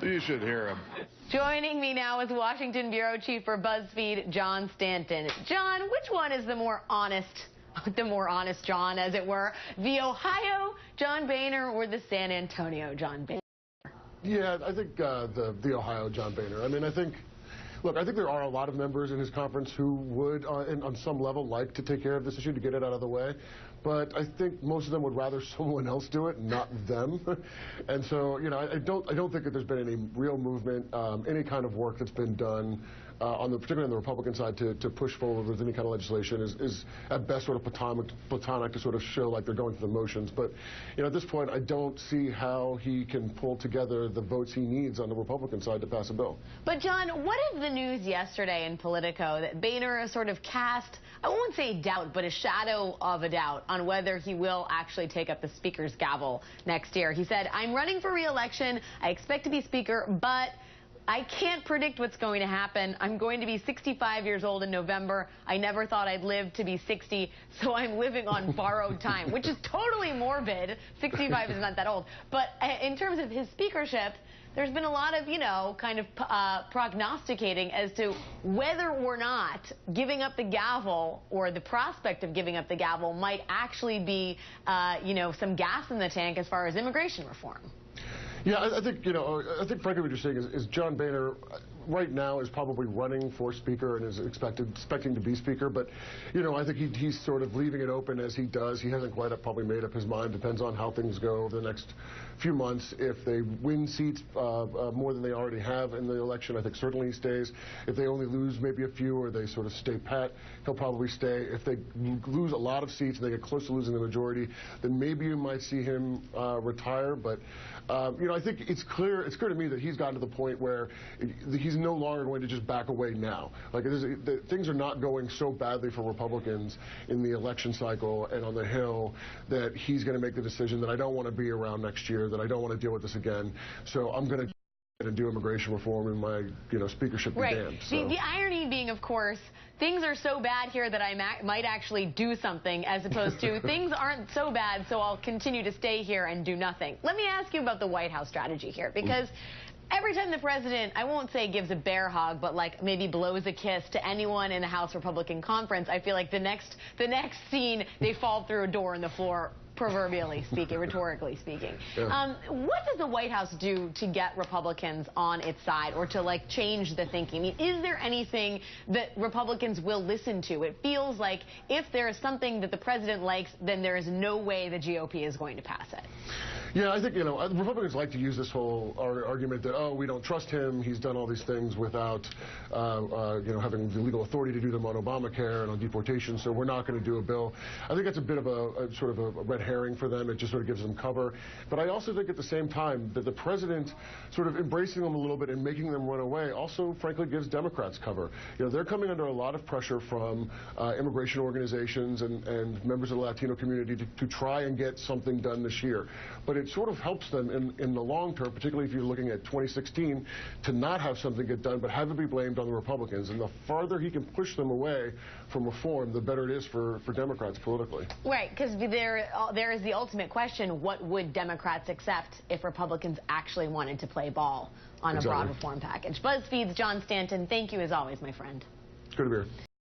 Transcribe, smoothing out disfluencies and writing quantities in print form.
You should hear him. Joining me now is Washington Bureau Chief for BuzzFeed, John Stanton. John, which one is the more honest John, as it were? The Ohio John Boehner or the San Antonio John Boehner? Yeah, I think the Ohio John Boehner. I mean, I think there are a lot of members in his conference who would, on some level, like to take care of this issue, to get it out of the way. But I think most of them would rather someone else do it, not them. And so, you know, I don't think that there's been any real movement, any kind of work that's been done particularly on the Republican side to push forward with any kind of legislation is at best sort of platonic to sort of show like they're going through the motions. But, you know, at this point, I don't see how he can pull together the votes he needs on the Republican side to pass a bill. But, John, what if the news yesterday in Politico that Boehner sort of cast, I won't say doubt, but a shadow of a doubt on whether he will actually take up the Speaker's gavel next year? He said, "I'm running for re-election. I expect to be Speaker, but I can't predict what's going to happen. I'm going to be 65 years old in November. I never thought I'd live to be 60, so I'm living on borrowed time," which is totally morbid. 65 is not that old. But in terms of his speakership, there's been a lot of, you know, kind of prognosticating as to whether or not giving up the gavel or the prospect of giving up the gavel might actually be, you know, some gas in the tank as far as immigration reform. Yeah, I think, you know, I think frankly what you're saying is John Boehner right now is probably running for Speaker and is expecting to be Speaker. But, you know, I think he's sort of leaving it open as he does. He hasn't quite probably made up his mind. Depends on how things go over the next few months. If they win seats more than they already have in the election, I think certainly he stays. If they only lose maybe a few or they sort of stay pat, he'll probably stay. If they lose a lot of seats and they get close to losing the majority, then maybe you might see him retire. But, you know, I think it's clear to me that he's gotten to the point where he's no longer going to just back away now. Like, things are not going so badly for Republicans in the election cycle and on the Hill that he's going to make the decision that I don't want to be around next year, that I don't want to deal with this again. So I'm going to and do immigration reform in my, you know, speakership. Right. Damned, so. The irony being, of course, things are so bad here that I might actually do something, as opposed to things aren't so bad, so I'll continue to stay here and do nothing. Let me ask you about the White House strategy here, because every time the president, I won't say gives a bear hug, but like maybe blows a kiss to anyone in the House Republican Conference, I feel like the next scene, they fall through a door in the floor, proverbially speaking, rhetorically speaking. Yeah. What does the White House do to get Republicans on its side or to, like, change the thinking? I mean, is there anything that Republicans will listen to? It feels like if there is something that the president likes, then there is no way the GOP is going to pass it. Yeah, I think, you know, Republicans like to use this whole argument that, oh, we don't trust him. He's done all these things without, you know, having the legal authority to do them on Obamacare and on deportation, so we're not going to do a bill. I think that's a bit of a sort of a red herring for them. It just sort of gives them cover. But I also think at the same time that the president sort of embracing them a little bit and making them run away also, frankly, gives Democrats cover. You know, they're coming under a lot of pressure from immigration organizations and members of the Latino community to try and get something done this year. But it sort of helps them in the long term, particularly if you're looking at 2016, to not have something get done, but have it be blamed on the Republicans. And the farther he can push them away from reform, the better it is for Democrats politically. Right, because there is the ultimate question: what would Democrats accept if Republicans actually wanted to play ball on a broad reform package? BuzzFeed's John Stanton, thank you as always, my friend. It's good to be here.